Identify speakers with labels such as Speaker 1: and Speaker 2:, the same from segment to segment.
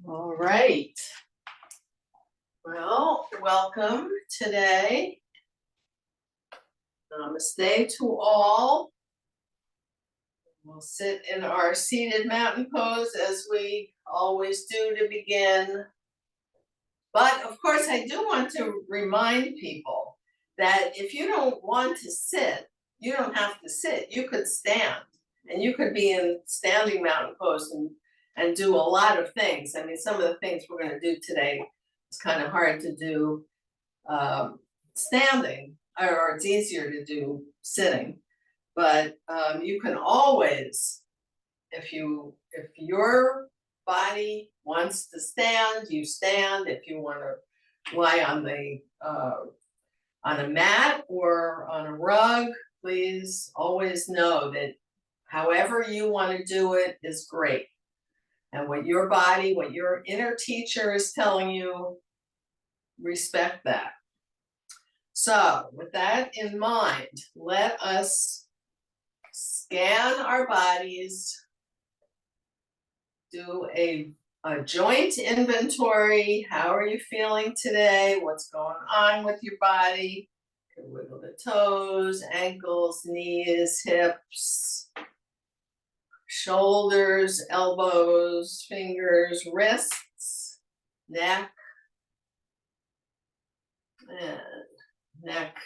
Speaker 1: All right. Well, welcome today. Namaste to all. We'll sit in our seated mountain pose as we always do to begin. But of course, I do want to remind people that if you don't want to sit, you don't have to sit. You could stand and you could be in standing mountain pose and do a lot of things. I mean, some of the things we're going to do today, it's kind of hard to do standing, or it's easier to do sitting. But you can always, if your body wants to stand, you stand. If you want to lie on a mat or on a rug, please always know that however you want to do it is great. And what your body, what your inner teacher is telling you, respect that. So with that in mind, let us scan our bodies, do a joint inventory. How are you feeling today? What's going on with your body? You can wiggle the toes, ankles, knees, hips, shoulders, elbows, fingers, wrists, neck, and neck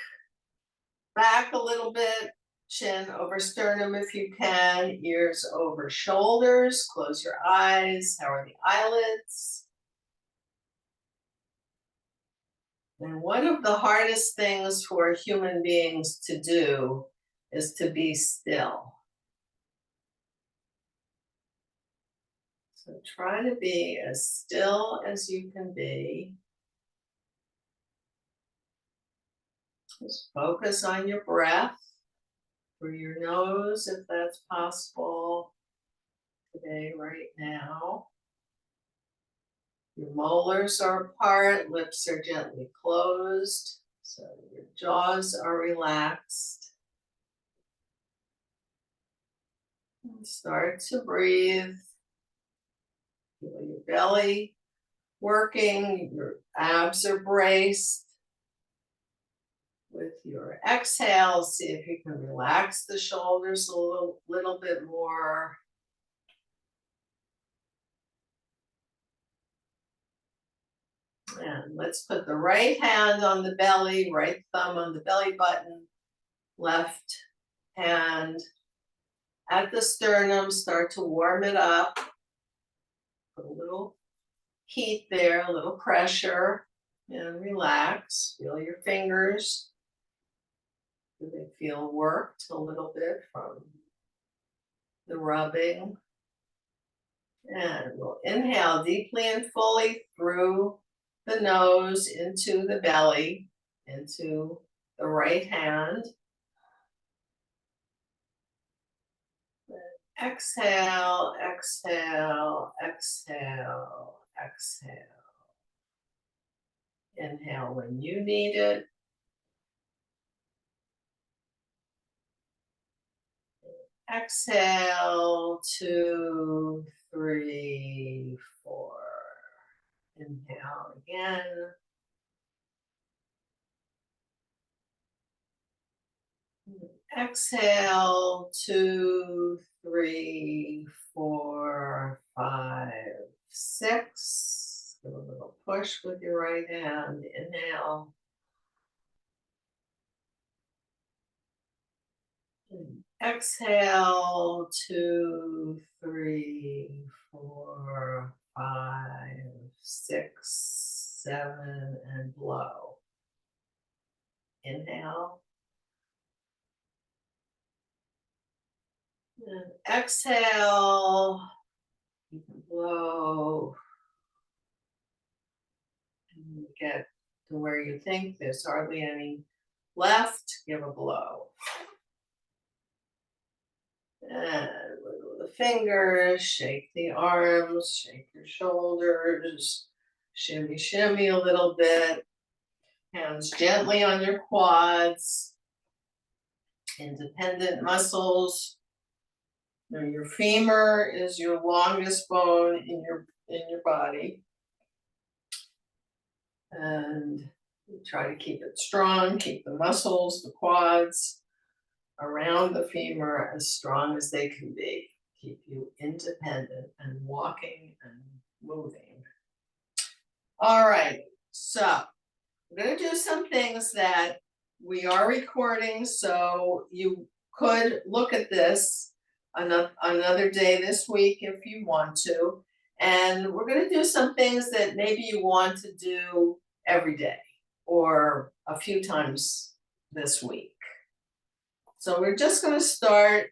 Speaker 1: back a little bit, chin over sternum if you can, ears over shoulders, close your eyes. How are the eyelids? And one of the hardest things for human beings to do is to be still. So try to be as still as you can be. Just focus on your breath through your nose if that's possible today, right now. Your molars are apart, lips are gently closed, so your jaws are relaxed. And start to breathe. Feel your belly working, your abs are braced. With your exhale, see if you can relax the shoulders a little bit more. And let's put the right hand on the belly, right thumb on the belly button, left hand at the sternum. Start to warm it up. Put a little heat there, a little pressure, and relax. Feel your fingers. Do they feel worked a little bit from the rubbing? And we'll inhale deeply and fully through the nose into the belly, into the right hand. Exhale, exhale, exhale, exhale. Inhale when you need it. Exhale, 2, 3, 4. Inhale again. Exhale, 2, 3, 4, 5, 6. Give a little push with your right hand. Inhale. Exhale, 2, 3, 4, 5, 6, 7, and blow. Inhale. And exhale. You can blow. And you get to where you think there's hardly any left, give a blow. And wiggle the fingers, shake the arms, shake your shoulders, shimmy, shimmy a little bit. Hands gently on your quads, independent muscles. Now your femur is your longest bone in your body. And try to keep it strong, keep the muscles, the quads around the femur as strong as they can be. Keep you independent and walking and moving. All right, so we're going to do some things that we are recording, so you could look at this another day this week if you want to. And we're going to do some things that maybe you want to do every day or a few times this week. So we're just going to start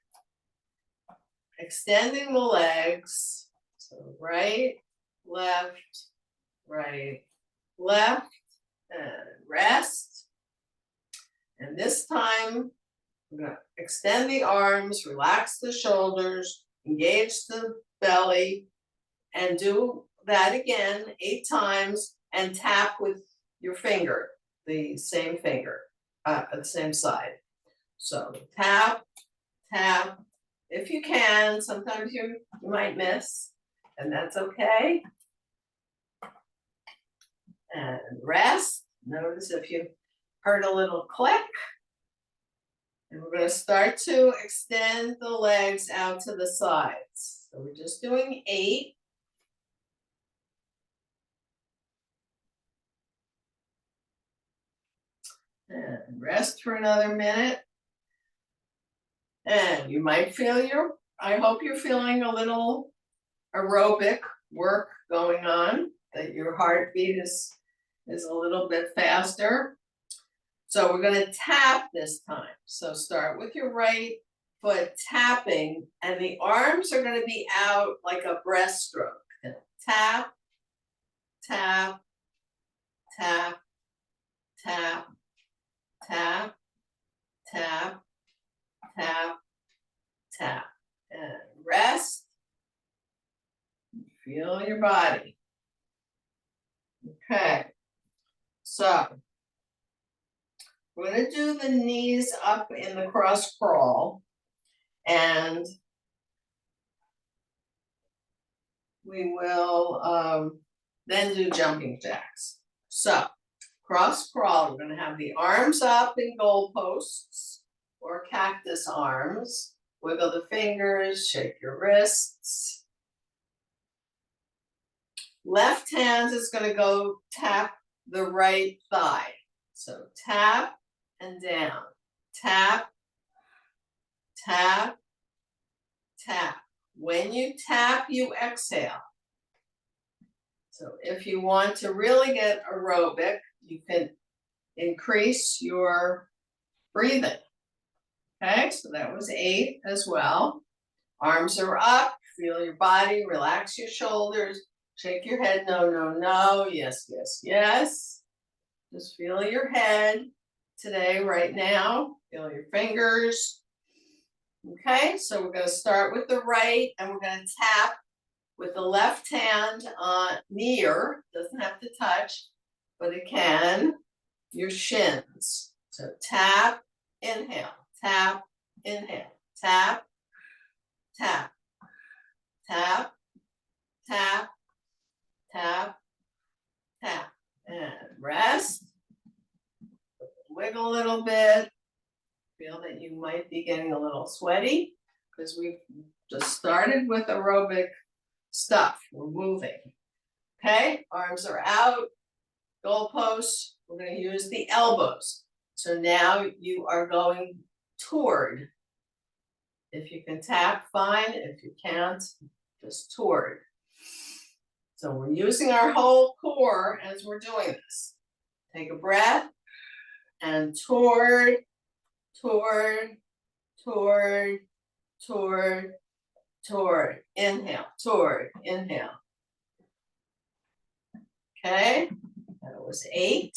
Speaker 1: extending the legs. So right, left, and rest. And this time, we're going to extend the arms, relax the shoulders, engage the belly, and do that again 8 times and tap with your finger, the same finger, the same side. So tap, tap, if you can. Sometimes you might miss, and that's okay. And rest. Notice if you heard a little click. And we're going to start to extend the legs out to the sides. So we're just doing 8. And rest for another minute. And you might feel I hope you're feeling a little aerobic work going on, that your heartbeat is a little bit faster. So we're going to tap this time. So start with your right foot tapping, and the arms are going to be out like a breaststroke. Tap, tap, tap, tap, tap, tap, tap, tap. And rest. Feel your body. Okay. So we're going to do the knees up in the cross crawl, and we will then do jumping jacks. So cross crawl, we're going to have the arms up in goalposts or cactus arms. Wiggle the fingers, shake your wrists. Left hand is going to go tap the right thigh. So tap and down, tap, tap, tap. When you tap, you exhale. So if you want to really get aerobic, you can increase your breathing. Okay, so that was 8 as well. Arms are up, feel your body, relax your shoulders, shake your head, no, no, no, yes, yes, yes. Just feel your head today, right now. Feel your fingers. Okay, so we're going to start with the right, and we're going to tap with the left hand near, doesn't have to touch, but it can, your shins. So tap, inhale, tap, inhale, tap, tap, tap, tap, tap, tap, and rest. Wiggle a little bit. Feel that you might be getting a little sweaty because we've just started with aerobic stuff. We're moving. Okay, arms are out, goalposts. We're going to use the elbows. So now you are going toward. If you can tap, fine. If you can't, just toward. So we're using our whole core as we're doing this. Take a breath and toward, toward, toward, toward, toward. Inhale, toward, inhale. Okay, that was 8.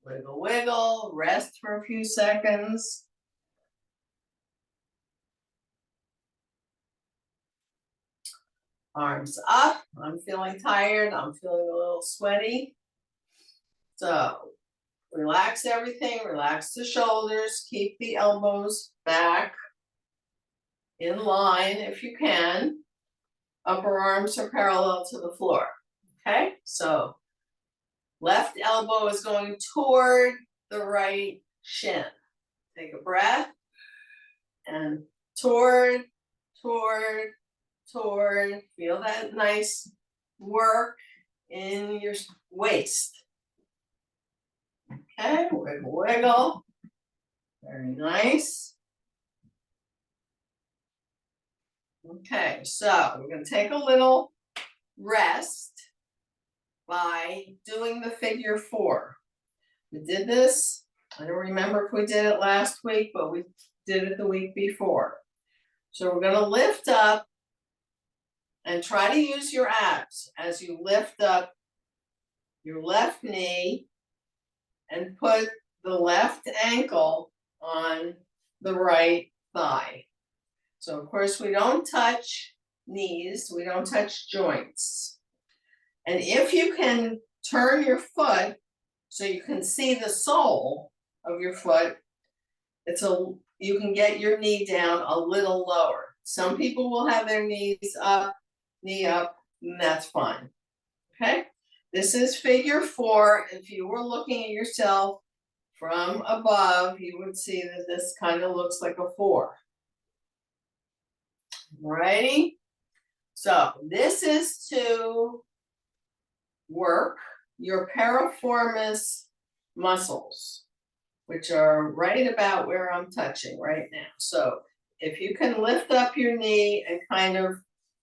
Speaker 1: Wiggle, wiggle, rest for a few seconds. Arms up. I'm feeling tired. I'm feeling a little sweaty. So relax everything. Relax the shoulders. Keep the elbows back in line if you can. Upper arms are parallel to the floor. Okay, so left elbow is going toward the right shin. Take a breath and toward, toward, toward. Feel that nice work in your waist. Okay, wiggle, wiggle. Very nice. Okay, so we're going to take a little rest by doing the figure 4. We did this, I don't remember if we did it last week, but we did it the week before. So we're going to lift up and try to use your abs as you lift up your left knee and put the left ankle on the right thigh. So of course we don't touch knees, we don't touch joints. And if you can turn your foot so you can see the sole of your foot, you can get your knee down a little lower. Some people will have their knees up, knee up, and that's fine. Okay, this is figure 4. If you were looking at yourself from above, you would see that this kind of looks like a 4. Alrighty, so this is to work your piriformis muscles, which are right about where I'm touching right now. So if you can lift up your knee and kind of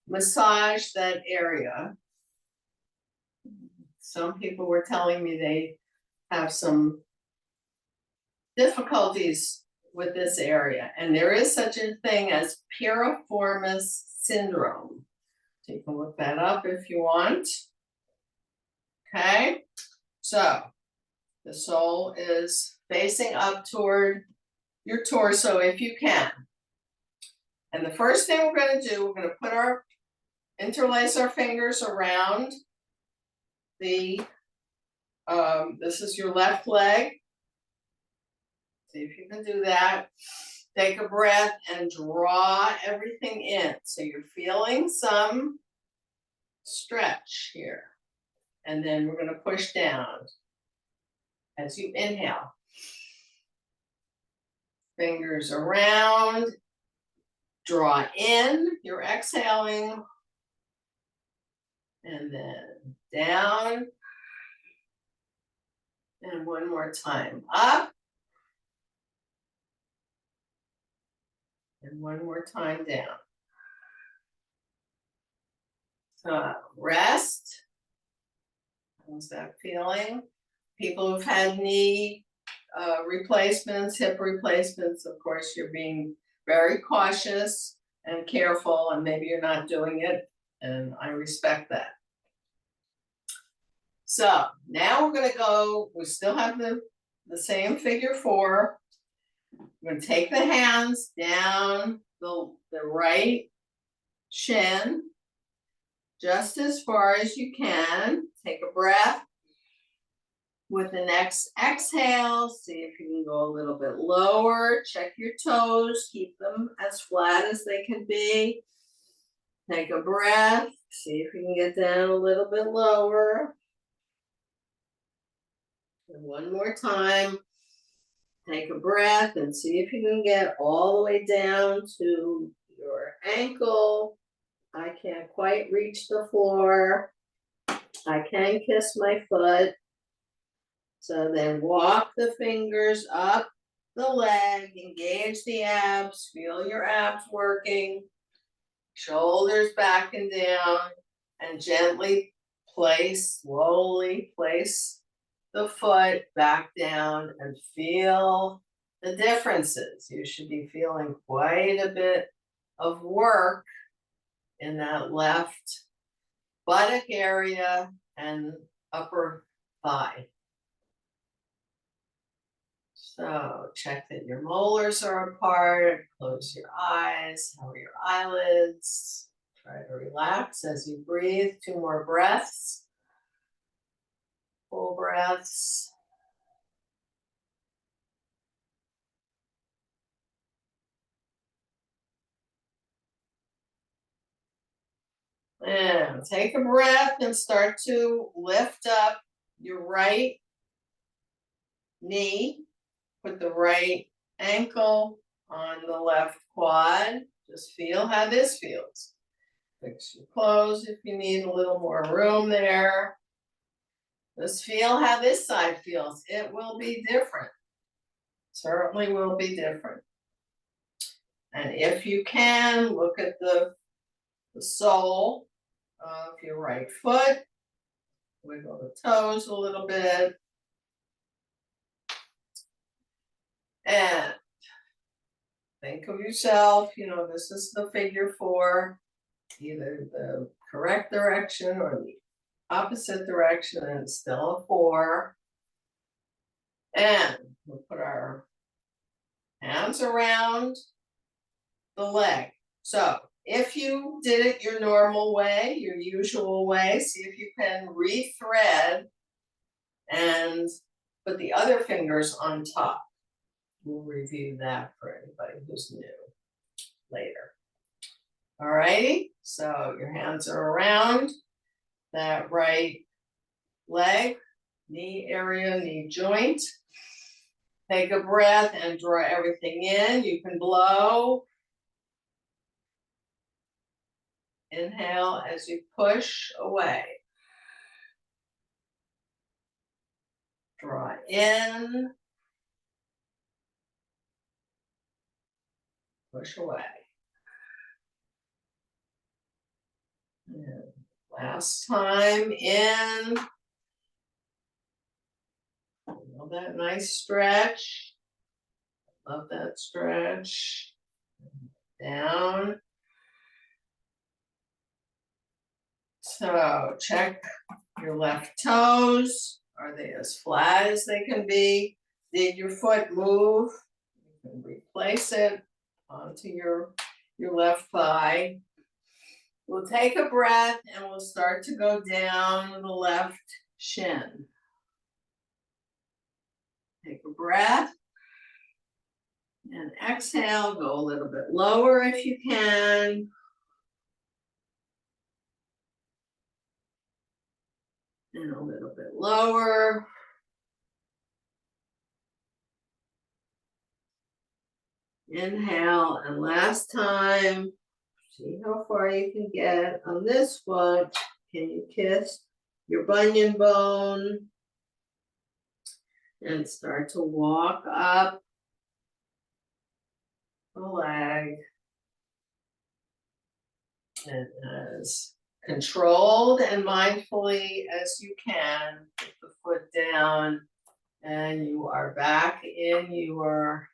Speaker 1: massage that area. Some people were telling me they have some difficulties with this area, and there is such a thing as piriformis syndrome. So you can look that up if you want. Okay, so the sole is facing up toward your torso if you can. And the first thing we're going to do, we're going to interlace our fingers around the, this is your left leg. See if you can do that. Take a breath and draw everything in. So you're feeling some stretch here. And then we're going to push down as you inhale. Fingers around. Draw in. You're exhaling. And then down. And one more time. Up. And one more time down. So rest. How's that feeling? People who've had knee replacements, hip replacements, of course, you're being very cautious and careful, and maybe you're not doing it, and I respect that. So now we're going to go, we still have the same figure 4. We're going to take the hands down the right shin, just as far as you can. Take a breath. With the next exhale, see if you can go a little bit lower. Check your toes, keep them as flat as they can be. Take a breath, see if you can get down a little bit lower. And one more time, take a breath and see if you can get all the way down to your ankle. I can't quite reach the floor. I can kiss my foot. So then walk the fingers up the leg, engage the abs, feel your abs working, shoulders back and down, and gently slowly place the foot back down and feel the differences. You should be feeling quite a bit of work in that left buttock area and upper thigh. So check that your molars are apart, close your eyes, how are your eyelids? Try to relax as you breathe. 2 more breaths. Full breaths. And take a breath and start to lift up your right knee. Put the right ankle on the left quad. Just feel how this feels. Fix your clothes if you need a little more room there. Just feel how this side feels. It will be different. Certainly will be different. And if you can, look at the sole of your right foot. Wiggle the toes a little bit. And think of yourself, this is the figure 4, either the correct direction or the opposite direction, and it's still a 4. And we'll put our hands around the leg. So if you did it your normal way, your usual way, see if you can rethread and put the other fingers on top. We'll review that for anybody who's new later. All righty, so your hands are around that right leg, knee area, knee joint. Take a breath and draw everything in. You can blow. Inhale as you push away. Draw in. Push away. And last time in. Feel that nice stretch. Love that stretch. Down. So check your left toes. Are they as flat as they can be? Did your foot move? You can replace it onto your left thigh. We'll take a breath and we'll start to go down the left shin. Take a breath and exhale. Go a little bit lower if you can. And a little bit lower. Inhale, and last time. See how far you can get on this foot. Can you kiss your bunion bone? And start to walk up the leg. And as controlled and mindfully as you can, put the foot down, and you are back in your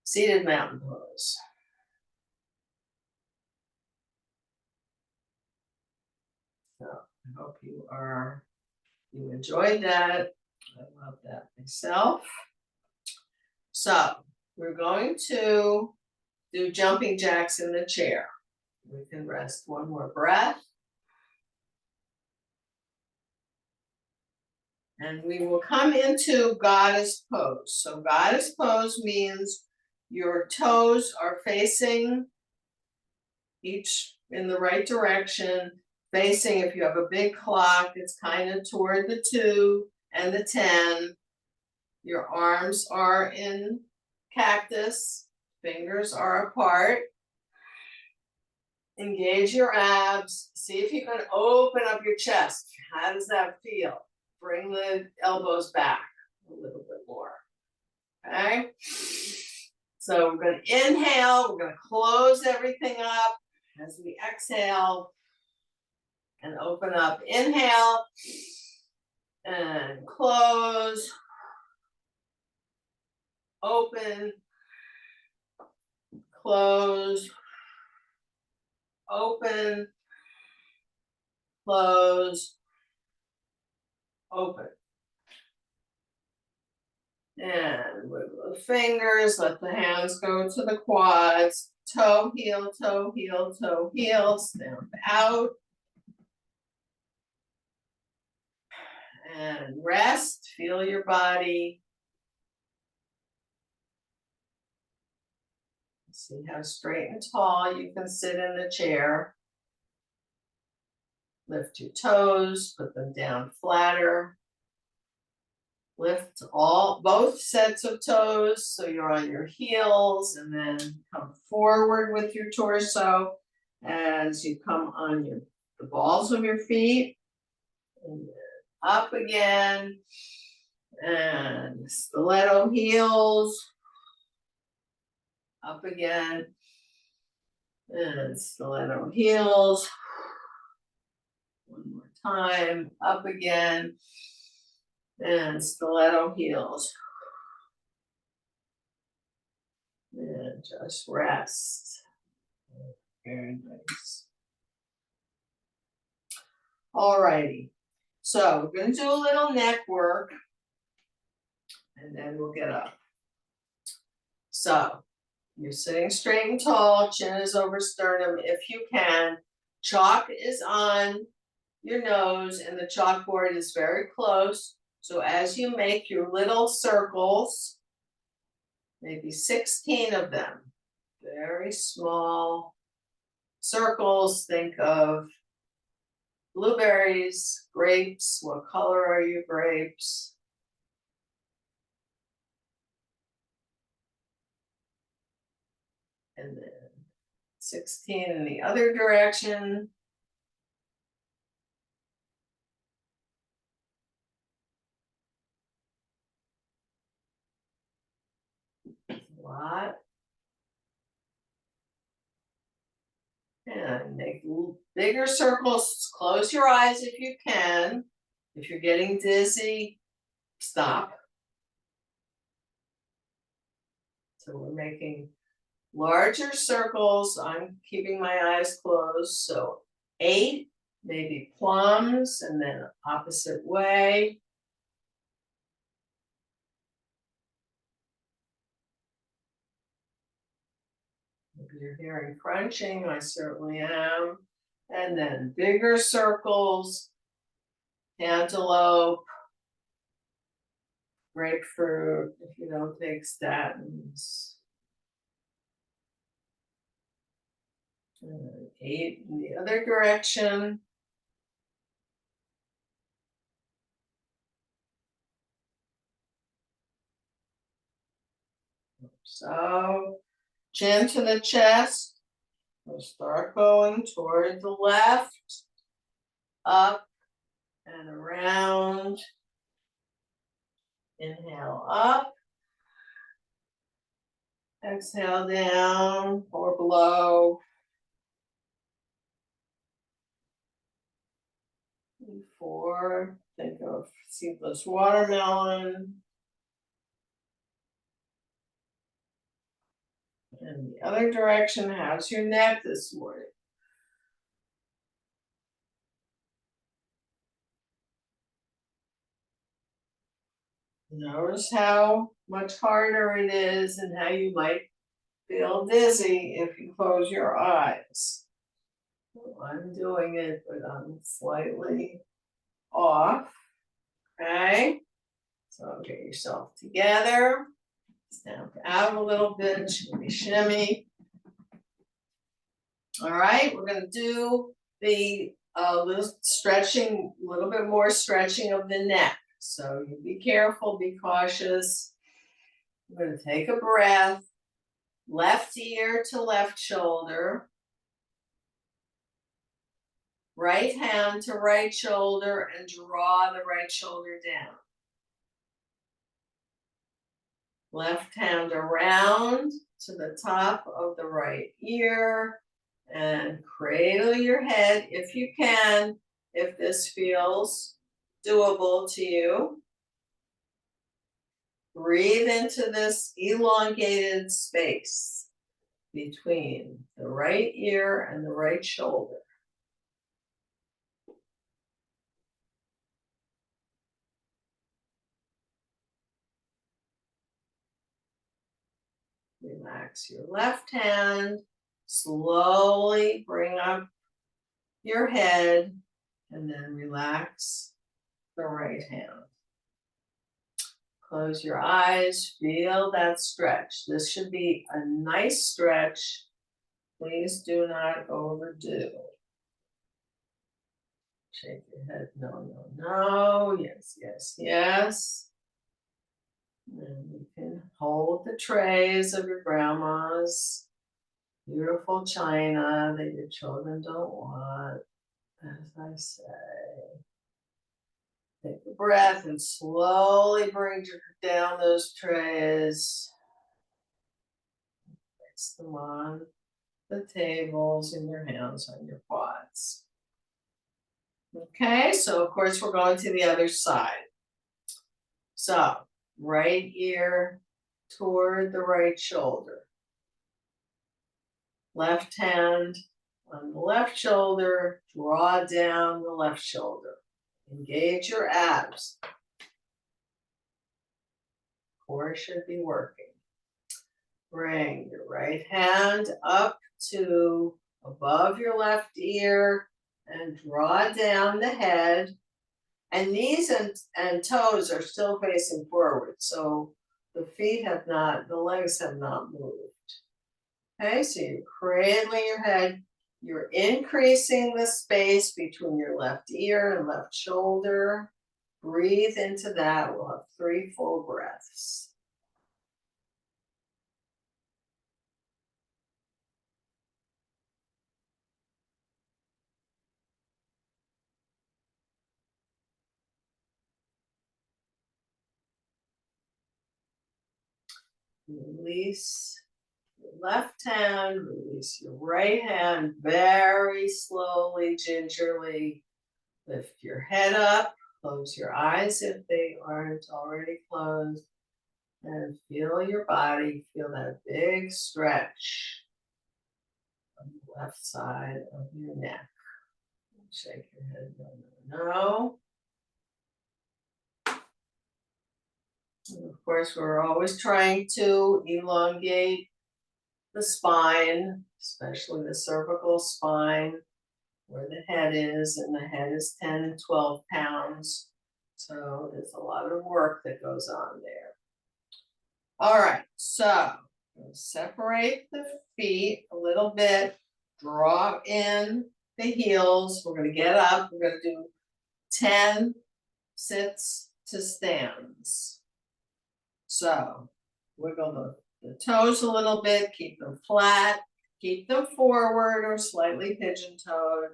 Speaker 1: seated mountain pose. So I hope you enjoyed that. I love that myself. So we're going to do jumping jacks in the chair. We can rest one more breath. And we will come into goddess pose. So goddess pose means your toes are facing each in the right direction, facing, if you have a big clock, it's kind of toward the 2 and the 10. Your arms are in cactus, fingers are apart. Engage your abs. See if you can open up your chest. How does that feel? Bring the elbows back a little bit more. Okay? So we're going to inhale. We're going to close everything up as we exhale and open up. Inhale and close. Open. Close. Open. Close. Open. And wiggle the fingers, let the hands go to the quads, toe, heel, toe, heel, toe, heel, stamp out. And rest, feel your body. See how straight and tall you can sit in the chair. Lift your toes, put them down flatter. Lift both sets of toes so you're on your heels, and then come forward with your torso as you come on the balls of your feet, and then up again, and stiletto heels, up again, and stiletto heels. One more time, up again, and stiletto heels. And just rest. Very nice. Alrighty, so we're gonna do a little neck work, and then we'll get up. So you're sitting straight and tall, chin is over sternum if you can. Chalk is on your nose and the chalkboard is very close. So as you make your little circles, maybe 16 of them, very small circles, think of blueberries, grapes. What color are your grapes? And then 16 in the other direction. A lot. And make bigger circles. Close your eyes if you can. If you're getting dizzy, stop. So we're making larger circles. I'm keeping my eyes closed. So 8, maybe plums, and then opposite way. Maybe you're hearing crunching, I certainly am. And then bigger circles, cantaloupe, grapefruit, if you don't take statins. And 8 in the other direction. So, chin to the chest. We'll start going toward the left, up and around. Inhale up. Exhale down or below. 4, think of seedless watermelon. And the other direction, how's your neck this morning? Notice how much harder it is and how you might feel dizzy if you close your eyes. I'm doing it, but I'm slightly off. Okay, so get yourself together. Stamp out a little bit, shimmy, shimmy. All right, we're gonna do the little stretching, a little bit more stretching of the neck. So you be careful, be cautious. We're gonna take a breath, left ear to left shoulder, right hand to right shoulder, and draw the right shoulder down. Left hand around to the top of the right ear and cradle your head if you can, if this feels doable to you. Breathe into this elongated space between the right ear and the right shoulder. Relax your left hand, slowly bring up your head, and then relax the right hand. Close your eyes, feel that stretch. This should be a nice stretch. Please do not overdo. Shake your head, no, no, no, yes, yes, yes. And you can hold the trays of your grandma's beautiful china that your children don't want, as I say. Take a breath and slowly bring down those trays. Place them on the tables and your hands on your quads. Okay, so of course we're going to the other side. So, right ear toward the right shoulder. Left hand on the left shoulder, draw down the left shoulder. Engage your abs. Core should be working. Bring your right hand up to above your left ear and draw down the head. And knees and toes are still facing forward. So the feet have not, the legs have not moved. Okay, so you're cradling your head. You're increasing the space between your left ear and left shoulder. Breathe into that. We'll have 3 full breaths. Release your left hand, release your right hand very slowly, gingerly. Lift your head up, close your eyes if they aren't already closed, and feel your body, feel that big stretch on the left side of your neck. Shake your head, no, no, no. And of course, we're always trying to elongate the spine, especially the cervical spine, where the head is, and the head is 10, 12 pounds. So there's a lot of work that goes on there. All right, so separate the feet a little bit, draw in the heels. We're going to get up. We're going to do 10 sits to stands. So wiggle the toes a little bit, keep them flat, keep them forward or slightly pigeon-toed.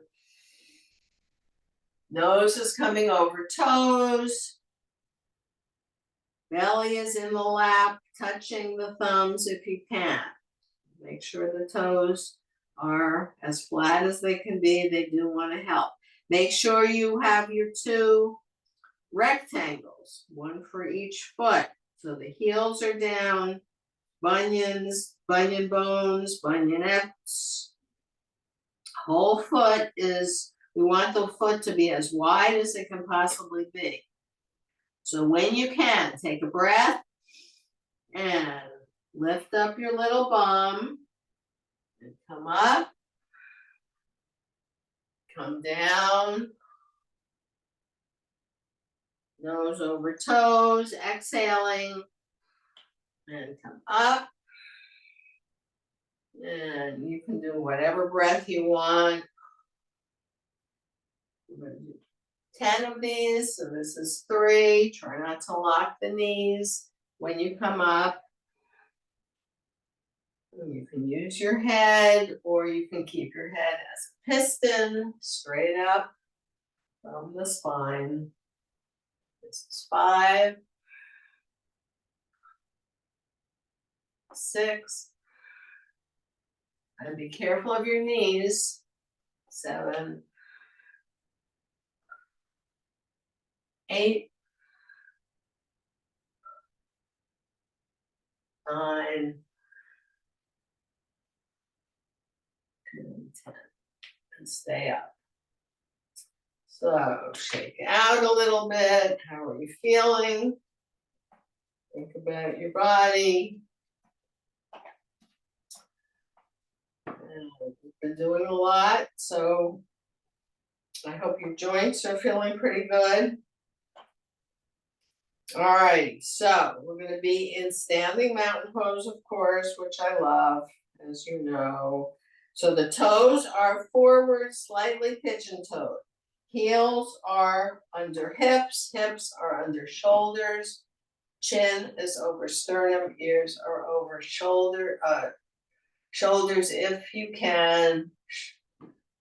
Speaker 1: Nose is coming over toes. Belly is in the lap, touching the thumbs if you can. Make sure the toes are as flat as they can be. They do want to help. Make sure you have your 2 rectangles, 1 for each foot. So the heels are down, bunions, bunion bones, bunionettes. Whole foot is, we want the foot to be as wide as it can possibly be. So when you can, take a breath and lift up your little bum and come up, come down, nose over toes, exhaling, and come up. And you can do whatever breath you want. We're going to do 10 of these, so this is 3. Try not to lock the knees when you come up. You can use your head, or you can keep your head as a piston straight up from the spine. This is 5, 6, and be careful of your knees. 7, 8, 9, and 10. And stay up. So shake out a little bit. How are you feeling? Think about your body. And we've been doing a lot, so I hope your joints are feeling pretty good. All right, so we're going to be in standing mountain pose, of course, which I love, as you know. So the toes are forward, slightly pigeon-toed. Heels are under hips, hips are under shoulders, chin is over sternum, ears are over shoulders if you can.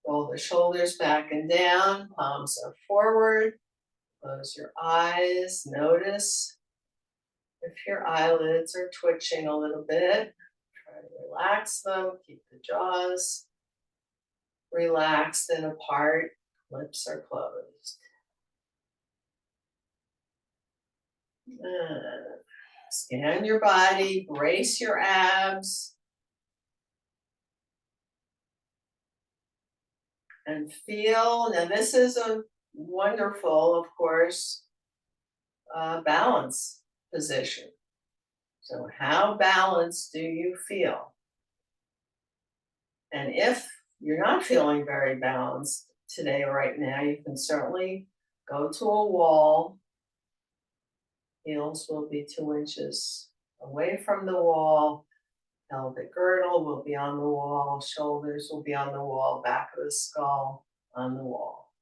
Speaker 1: Roll the shoulders back and down, palms are forward. Close your eyes, notice if your eyelids are twitching a little bit. Try to relax them, keep the jaws relaxed and apart, lips are closed. Scan your body, brace your abs. And feel, now this is a wonderful, of course, balance position. So how balanced do you feel? And if you're not feeling very balanced today, right now, you can certainly go to a wall. Heels will be 2 inches away from the wall. Pelvic girdle will be on the wall. Shoulders will be on the wall. Back of the skull on the wall.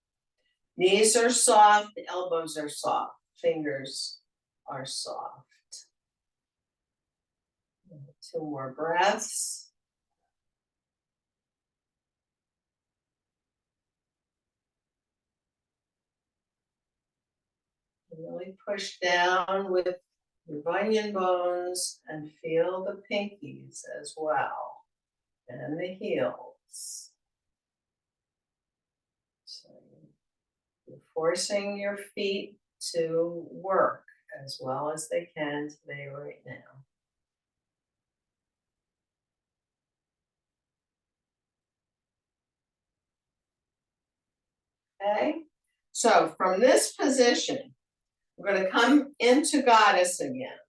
Speaker 1: Knees are soft. Elbows are soft. Fingers are soft. 2 more breaths. Really push down with your bunion bones and feel the pinkies as well, and the heels. So you're forcing your feet to work as well as they can today, right now. Okay, so from this position, we're going to come into goddess again.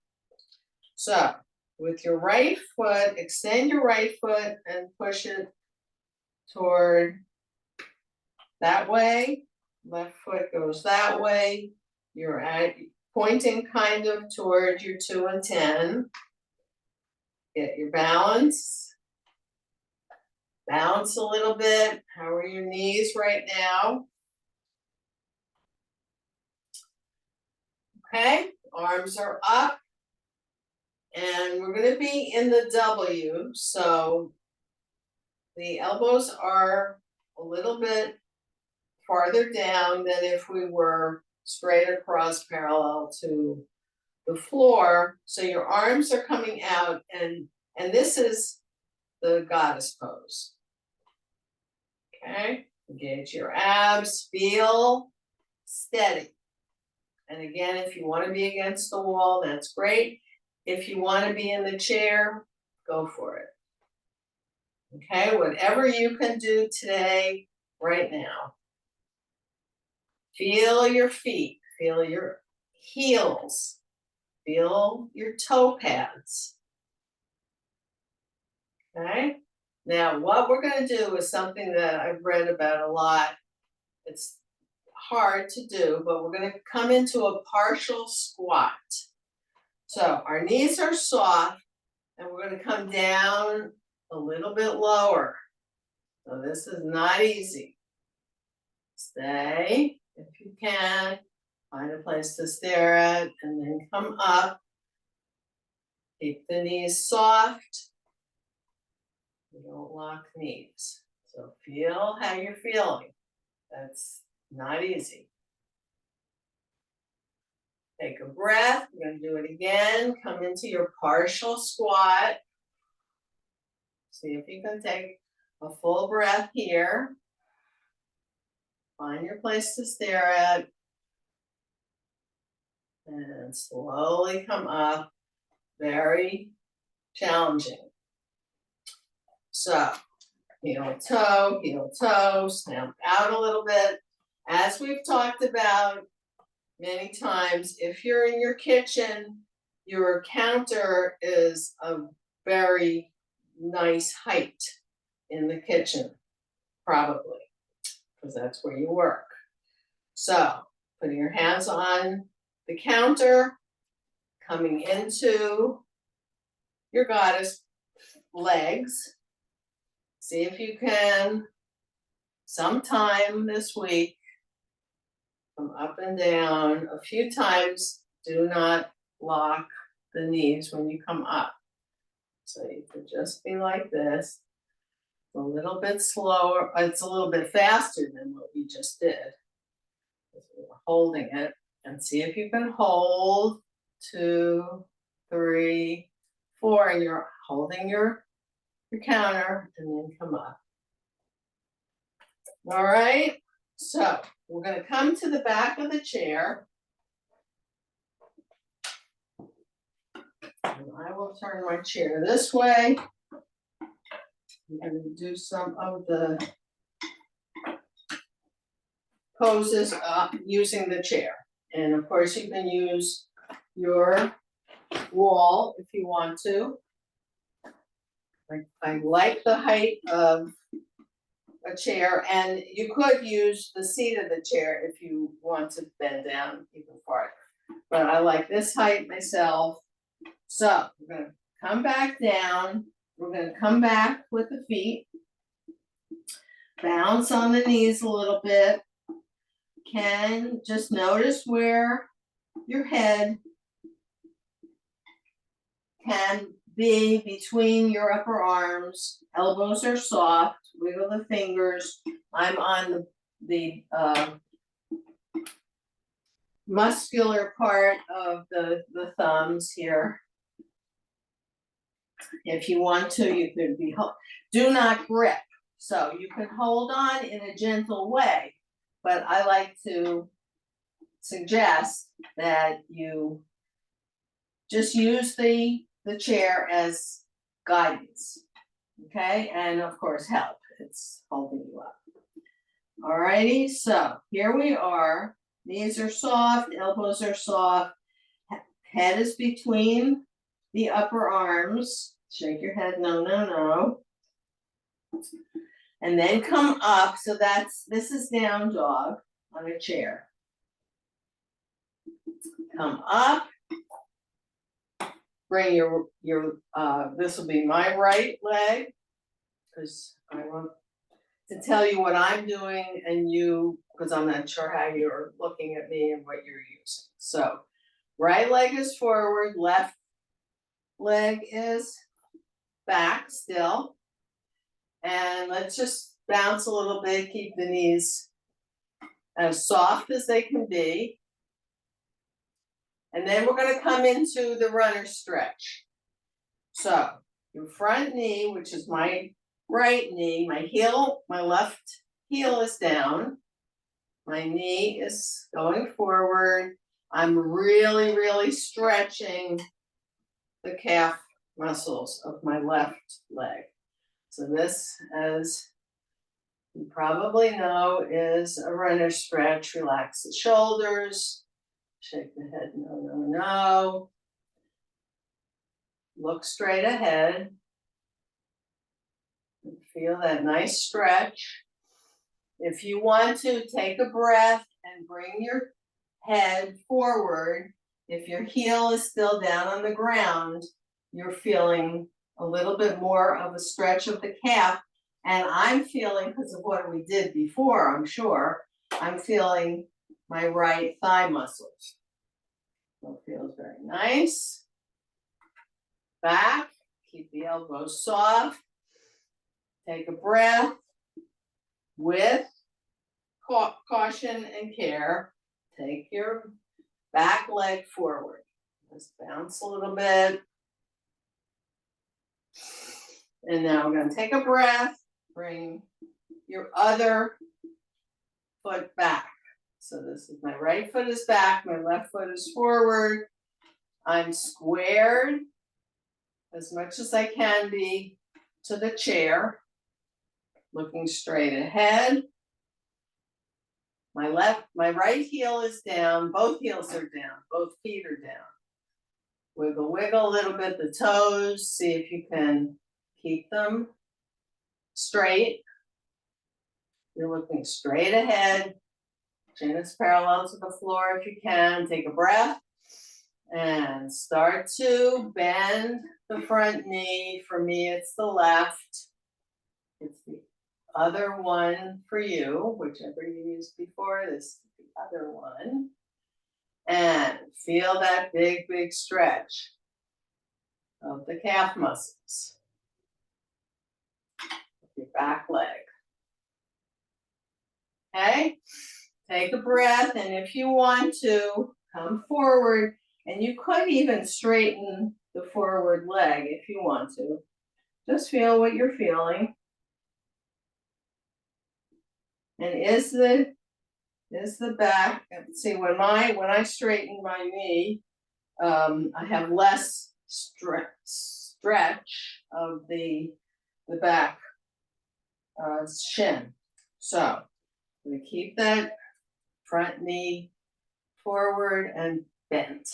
Speaker 1: So with your right foot, extend your right foot and push it toward that way. Left foot goes that way. You're pointing kind of toward your 2 and 10. Get your balance. Balance a little bit. How are your knees right now? Okay, arms are up. And we're going to be in the W. So the elbows are a little bit farther down than if we were straight across parallel to the floor. So your arms are coming out, and this is the goddess pose. Okay, engage your abs, feel steady. And again, if you want to be against the wall, that's great. If you want to be in the chair, go for it. Okay, whatever you can do today, right now. Feel your feet, feel your heels, feel your toe pads. Okay, now what we're going to do is something that I've read about a lot. It's hard to do, but we're going to come into a partial squat. So our knees are soft, and we're going to come down a little bit lower. So this is not easy. Stay if you can. Find a place to stare at, and then come up. Keep the knees soft. You don't lock knees. So feel how you're feeling. That's not easy. Take a breath. We're going to do it again. Come into your partial squat. See if you can take a full breath here. Find your place to stare at. And slowly come up. Very challenging. So, heel toe, stamp out a little bit. As we've talked about many times, if you're in your kitchen, your counter is a very nice height in the kitchen, probably, because that's where you work. So, putting your hands on the counter, coming into your goddess legs. See if you can, sometime this week, Come up and down a few times. Do not lock the knees when you come up. So you could just be like this. A little bit slower. It's a little bit faster than what we just did. We're holding it, and see if you can hold 2, 3, 4, and you're holding your counter, and then come up. All right, so we're going to come to the back of the chair. And I will turn my chair this way. I'm going to do some of the poses using the chair. And of course, you can use your wall if you want to. I like the height of a chair, and you could use the seat of the chair if you want to bend down even farther. But I like this height myself. So we're going to come back down. We're going to come back with the feet. Bounce on the knees a little bit. Can just notice where your head can be between your upper arms. Elbows are soft. Wiggle the fingers. I'm on the muscular part of the thumbs here. If you want to, you could be, do not grip. So you can hold on in a gentle way, but I like to suggest that you just use the chair as guidance, okay? And of course, help. It's holding you up. All righty, so here we are. Knees are soft, elbows are soft. Head is between the upper arms. Shake your head, no, no, no. And then come up, so this is down dog on a chair. Come up. Bring your this will be my right leg, because I want to tell you what I'm doing, and you, because I'm not sure how you're looking at me and what you're using. So right leg is forward, left leg is back still. And let's just bounce a little bit, keep the knees as soft as they can be. And then we're going to come into the runner stretch. So your front knee, which is my right knee, my left heel is down. My knee is going forward. I'm really, really stretching the calf muscles of my left leg. So this, as you probably know, is a runner stretch. Relax the shoulders. Shake the head, no, no, no. Look straight ahead. And feel that nice stretch. If you want to, take a breath and bring your head forward. If your heel is still down on the ground, you're feeling a little bit more of a stretch of the calf. And I'm feeling, because of what we did before, I'm sure, I'm feeling my right thigh muscles. So it feels very nice. Back, keep the elbows soft. Take a breath with caution and care. Take your back leg forward. Just bounce a little bit. And now we're going to take a breath. Bring your other foot back. So this is my right foot is back, my left foot is forward. I'm squared as much as I can be to the chair, looking straight ahead. My right heel is down, both heels are down, both feet are down. Wiggle, wiggle a little bit the toes, see if you can keep them straight. You're looking straight ahead. Chin is parallel to the floor if you can. Take a breath and start to bend the front knee. For me, it's the left. It's the other one for you, whichever you used before. This is the other one. And feel that big, big stretch of the calf muscles. Your back leg. Okay, take a breath, and if you want to, come forward, and you could even straighten the forward leg if you want to. Just feel what you're feeling. And is the back, see, when I straighten my knee, I have less stretch of the back shin. So I'm going to keep that front knee forward and bent.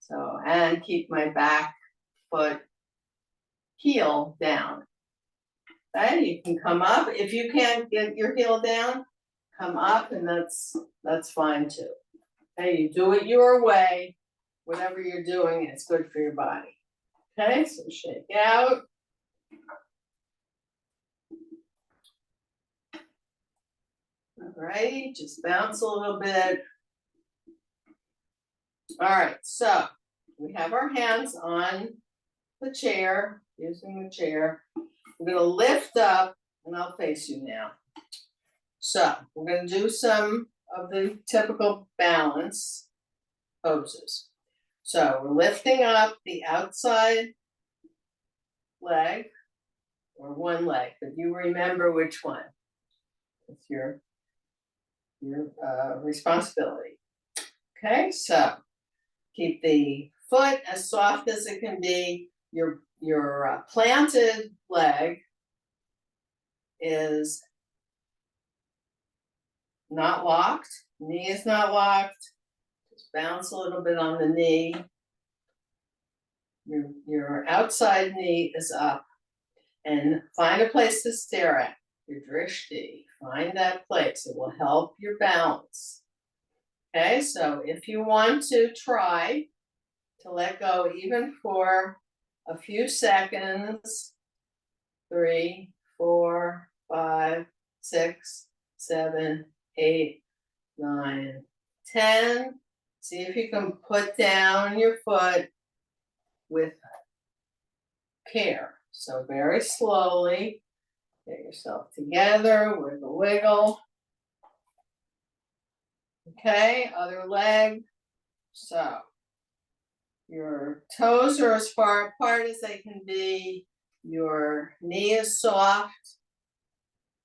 Speaker 1: So, and keep my back foot heel down. Okay, you can come up. If you can't get your heel down, come up, and that's fine too. Okay, you do it your way. Whatever you're doing, it's good for your body. Okay, so shake out. All right, just bounce a little bit. All right, so we have our hands on the chair, using the chair. We're going to lift up, and I'll face you now. So we're going to do some of the typical balance poses. So we're lifting up the outside leg, or one leg, but you remember which one. It's your responsibility. Okay, so keep the foot as soft as it can be. Your planted leg is not locked. Knee is not locked. Just bounce a little bit on the knee. Your outside knee is up. And find a place to stare at. Your drishti. Find that place. It will help your balance. Okay, so if you want to try to let go even for a few seconds, 3, 4, 5, 6, 7, 8, 9, 10. See if you can put down your foot with care. So very slowly, get yourself together with a wiggle. Okay, other leg. So your toes are as far apart as they can be. Your knee is soft.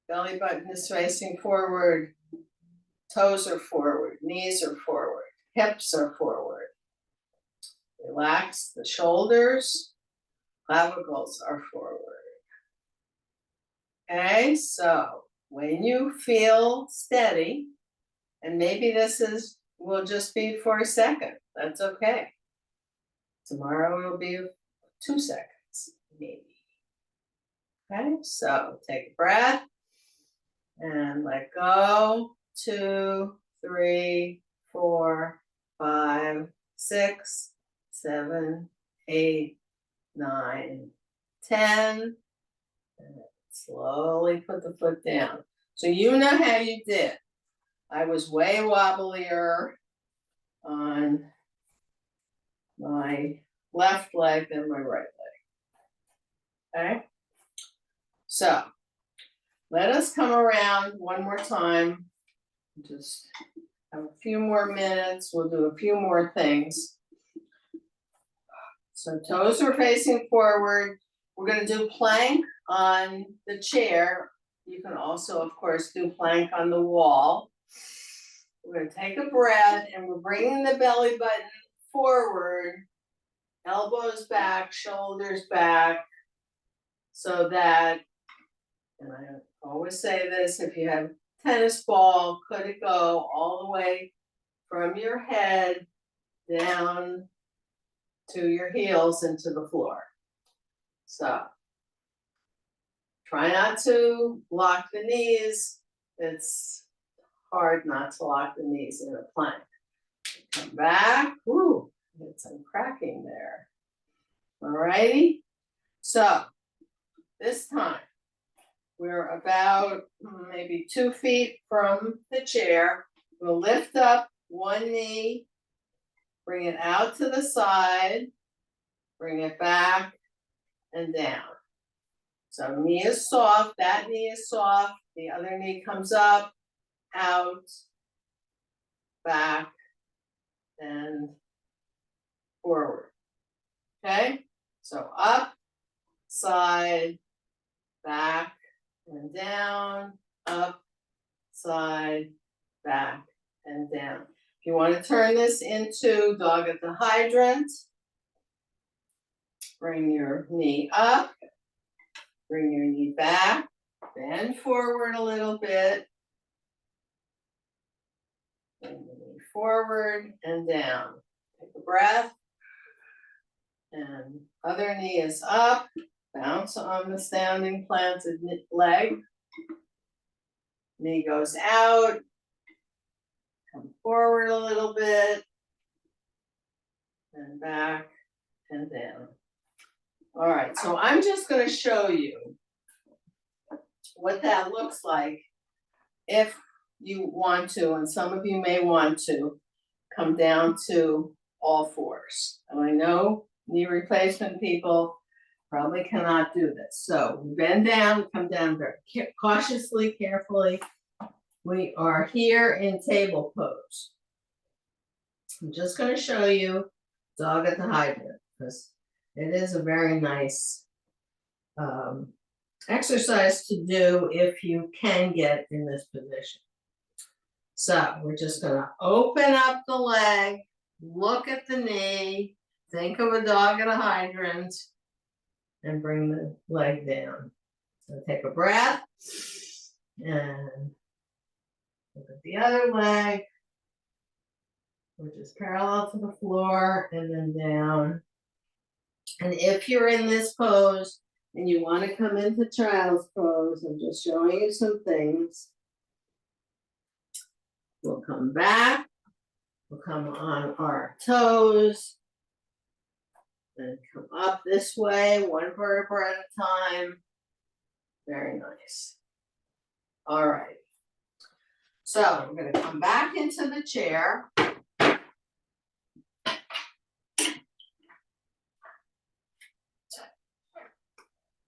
Speaker 1: Belly button is facing forward. Toes are forward. Knees are forward. Hips are forward. Relax the shoulders. Clavicles are forward. Okay, so when you feel steady, and maybe this will just be for a second, that's okay. Tomorrow will be 2 seconds, maybe. Okay, so take a breath and let go. 2, 3, 4, 5, 6, 7, 8, 9, 10. And slowly put the foot down. So you know how you did. I was way wobblier on my left leg than my right leg. Okay? So let us come around one more time. Just have a few more minutes. We'll do a few more things. So toes are facing forward. We're going to do plank on the chair. You can also, of course, do plank on the wall. We're going to take a breath, and we're bringing the belly button forward, elbows back, shoulders back, so that, and I always say this, if you have tennis ball, could it go all the way from your head down to your heels into the floor? So try not to lock the knees. It's hard not to lock the knees in a plank. Come back. Woo, get some cracking there. All righty. So this time we're about maybe 2 feet from the chair. we'll lift up one knee, bring it out to the side, bring it back and down. So knee is soft, that knee is soft, the other knee comes up, out, back, and forward. Okay, so up, side, back, and down, up, side, back, and down. If you want to turn this into dog at the hydrant, bring your knee up, bring your knee back, bend forward a little bit, bring the knee forward and down. Take a breath, and other knee is up, bounce on the standing planted leg, knee goes out, come forward a little bit, and back and down. All right, so I'm just going to show you what that looks like if you want to, and some of you may want to, come down to all fours. And I know knee replacement people probably cannot do this. So bend down, come down very cautiously, carefully. We are here in table pose. I'm just going to show you dog at the hydrant because it is a very nice exercise to do if you can get in this position. So we're just going to open up the leg, look at the knee, think of a dog at a hydrant, and bring the leg down. So take a breath and look at the other leg, which is parallel to the floor, and then down. And if you're in this pose and you want to come into child's pose, I'm just showing you some things. We'll come back, we'll come on our toes, then come up this way, one vertebra at a time. Very nice. All right. So we're going to come back into the chair.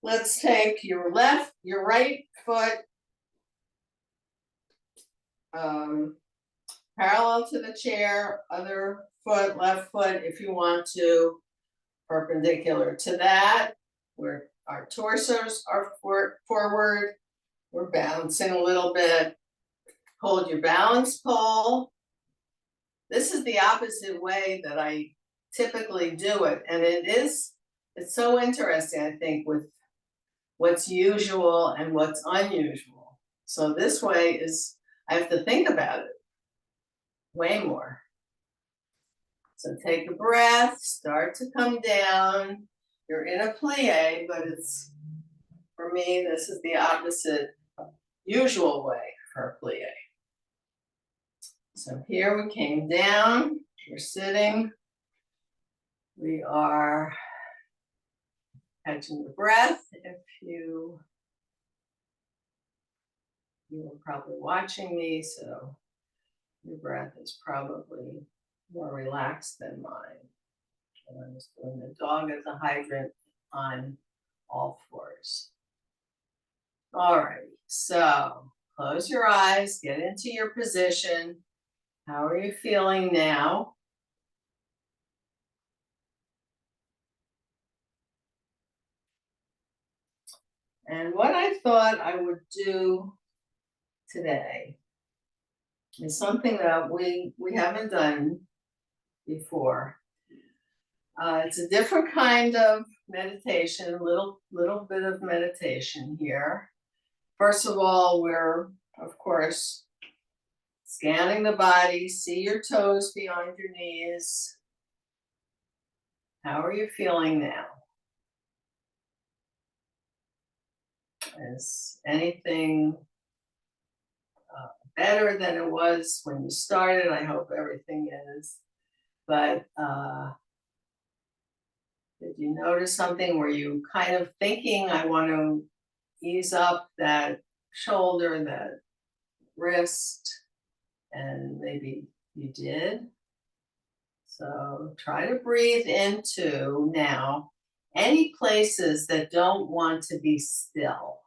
Speaker 1: Let's take your right foot parallel to the chair, other foot, left foot, if you want to, perpendicular to that, where our torsos are forward. We're bouncing a little bit. Hold your balance pole. This is the opposite way that I typically do it, and it's so interesting, I think, with what's usual and what's unusual. So this way is, I have to think about it way more. So take a breath, start to come down. You're in a plie, but it's, for me, this is the opposite usual way for a plie. So here we came down, we're sitting, we are catching the breath. If you were probably watching me, so your breath is probably more relaxed than mine. And I'm just doing the dog at the hydrant on all fours. All right, so close your eyes, get into your position. How are you feeling now? And what I thought I would do today is something that we haven't done before. It's a different kind of meditation, a little bit of meditation here. First of all, we're, of course, scanning the body, see your toes beyond your knees. How are you feeling now? Is anything better than it was when you started? I hope everything is. But did you notice something? Were you kind of thinking, I want to ease up that shoulder, that wrist? And maybe you did. So try to breathe into now any places that don't want to be still.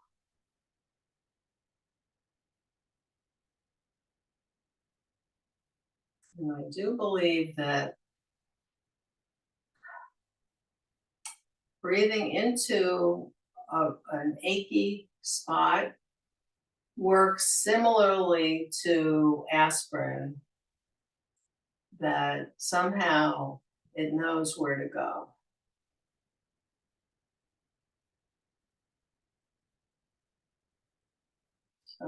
Speaker 1: And I do believe that breathing into an achy spot works similarly to aspirin, that somehow it knows where to go. So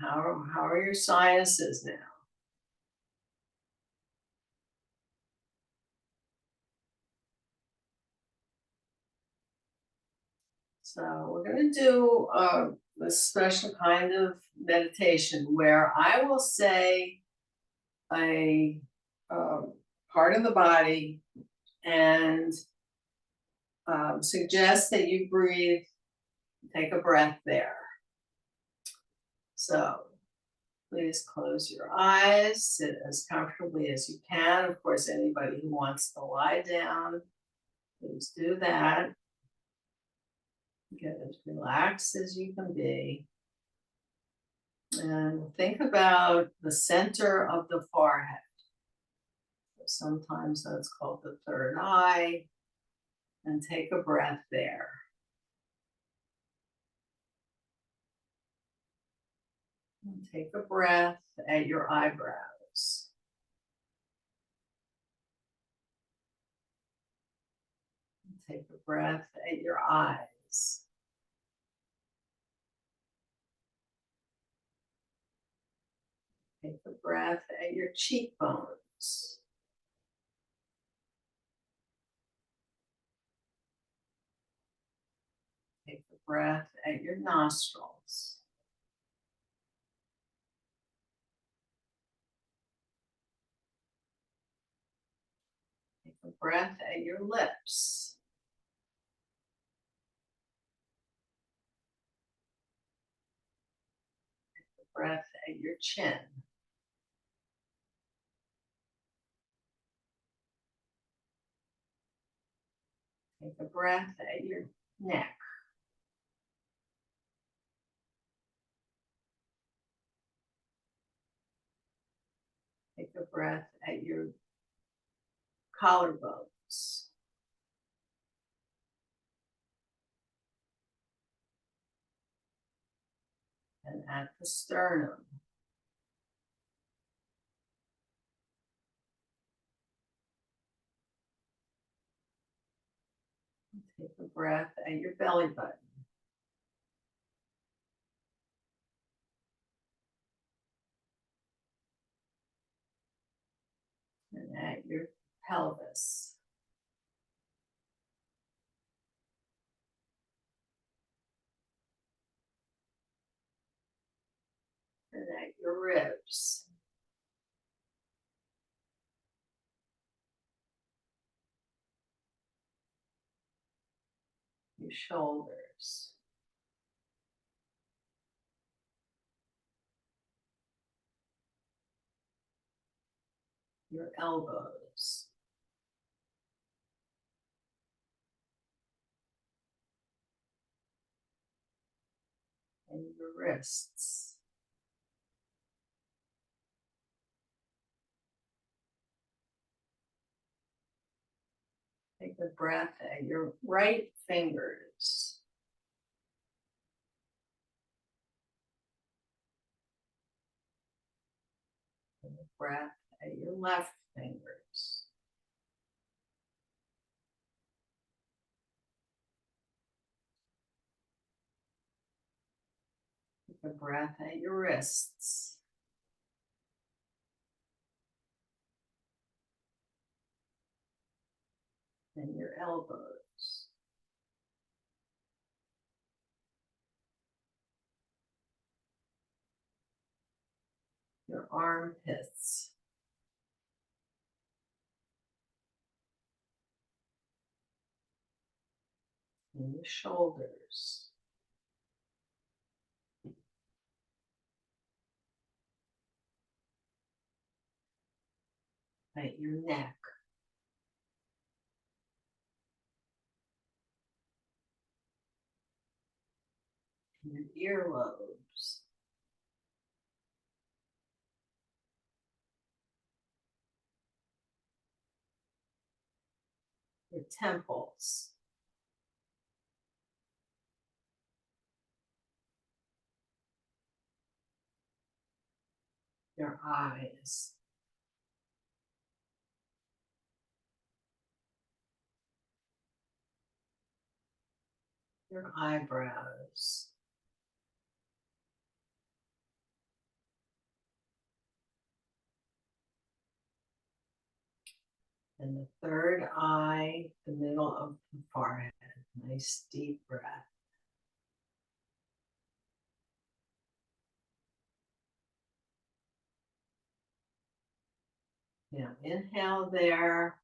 Speaker 1: how are your sinuses now? So we're going to do a special kind of meditation where I will say a part of the body and suggest that you breathe, take a breath there. So please close your eyes, sit as comfortably as you can. Of course, anybody who wants to lie down, please do that. Get as relaxed as you can be. And think about the center of the forehead. Sometimes that's called the third eye. And take a breath there. And take a breath at your eyebrows. And take a breath at your eyes. Take a breath at your cheekbones. Take a breath at your nostrils. Take a breath at your lips. Take a breath at your chin. Take a breath at your neck. Take a breath at your collarbones. And at the sternum. Take a breath at your belly button. And at your pelvis. And at your ribs. Your shoulders. Your elbows. And your wrists. Take a breath at your right fingers. And a breath at your left fingers. Take a breath at your wrists. And your elbows. Your armpits. And your shoulders. at your neck. Your earlobes. Your temples. Your eyes. Your eyebrows. And the third eye, the middle of the forehead. Nice deep breath. Now inhale there.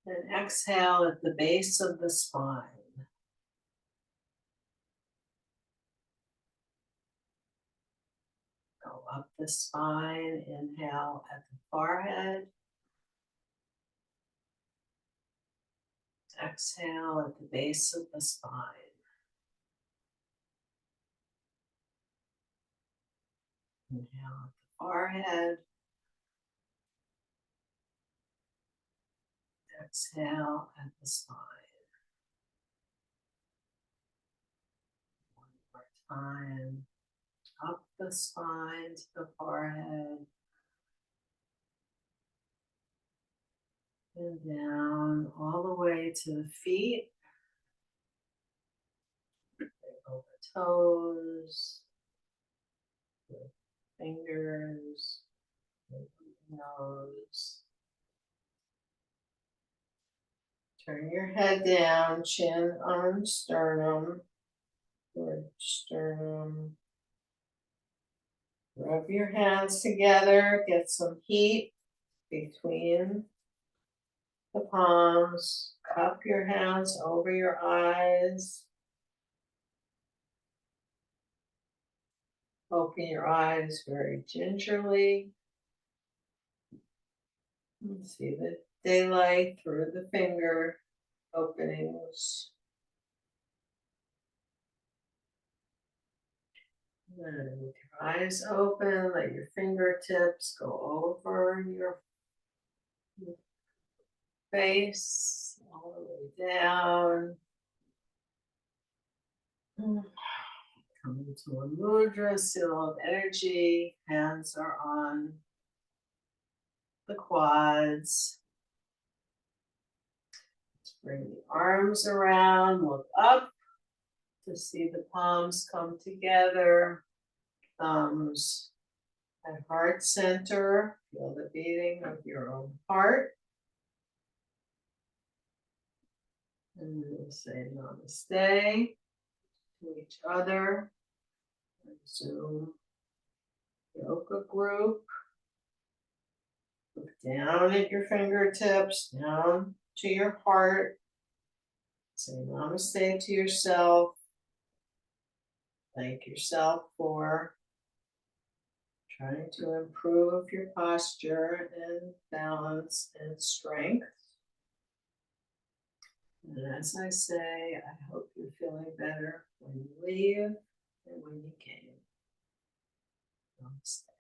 Speaker 1: And exhale at the base of the spine. Go up the spine, inhale at the forehead. Exhale at the base of the spine. Inhale at the forehead. Exhale at the spine. One more time. Up the spine to the forehead. And down all the way to the feet. Wiggle the toes. With fingers. Wiggle the nose. Turn your head down, chin on sternum. Good sternum. Rub your hands together, get some heat between the palms. Cup your hands over your eyes. Open your eyes very gingerly. And see the daylight through the finger openings. And with your eyes open, let your fingertips go over your face, all the way down. Coming to a mudra, seal of energy. Hands are on the quads. Let's bring the arms around, look up to see the palms come together. Thumbs at heart center. Feel the beating of your own heart. And we'll say namaste to each other. Zoom yoga group. Look down at your fingertips, down to your heart. Say namaste to yourself. Thank yourself for trying to improve your posture and balance and strength. And as I say, I hope you're feeling better when you leave and when you came. Namaste.